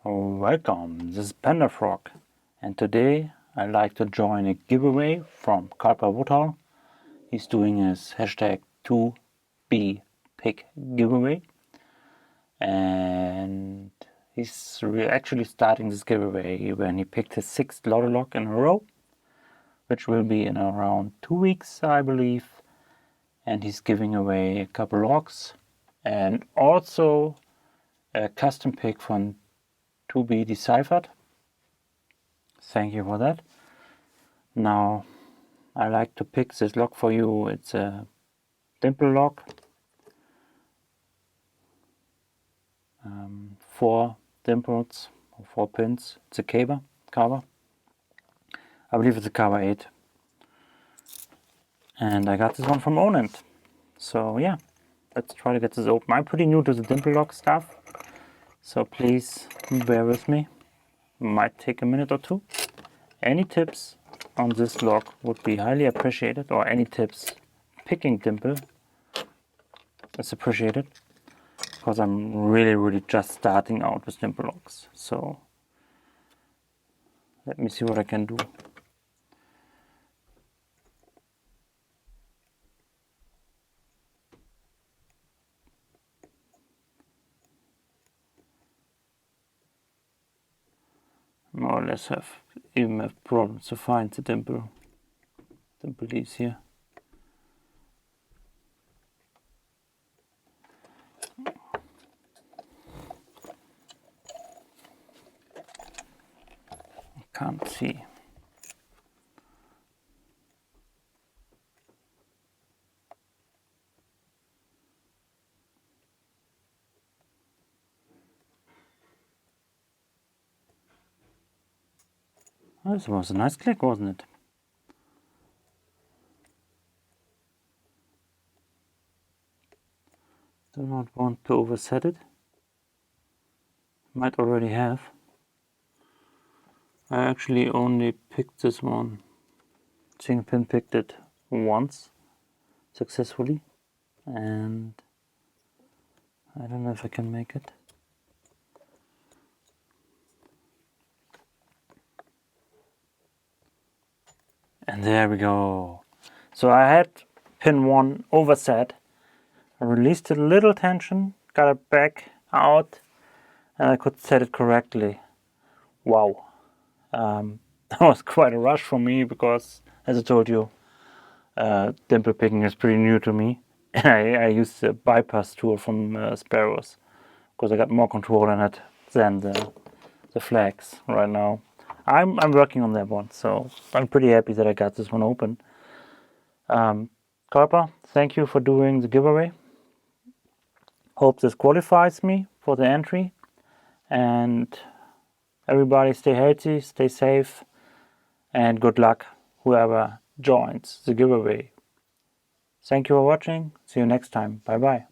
Welcome, this is Panda-Frog, and today I'd like to join a giveaway from Culper Woodhull. He's doing his #2B pick giveaway, and he's actually starting this giveaway when he picked his 6th lotto lock in a row, which will be in around 2 weeks, I believe. And he's giving away a couple locks and also a custom pick from to be deciphered. Thank you for that. Now I like to pick this lock for you. It's a dimple lock, 4 dimples or 4 pins. It's a KABA. I believe it's a KABA 8, and I got this one from Onent. So yeah, let's try to get this open. I'm pretty new to the dimple lock stuff, so please bear with me. Might take a minute or two. Any tips on this lock would be highly appreciated, or any tips picking dimple is appreciated, because I'm really just starting out with dimple locks. So let me see what I can do. More or less even have problems to find the dimple leaves here. I can't see. Oh, this was a nice click, wasn't it? Do not want to overset it. Might already have. I actually only picked this one. Single pin picked it once successfully, and I don't know if I can make it. And there we go. So I had pin 1 overset. I released a little tension, got it back out, and I could set it correctly. Wow. That was quite a rush for me because, as I told you, dimple picking is pretty new to me. And I used the bypass tool from Sparrows because I got more control in it than the flags right now. I'm working on that one, so I'm pretty happy that I got this one open. Culper, thank you for doing the giveaway. Hope this qualifies me for the entry, and everybody stay healthy, stay safe, and good luck whoever joins the giveaway. Thank you for watching. See you next time. Bye bye.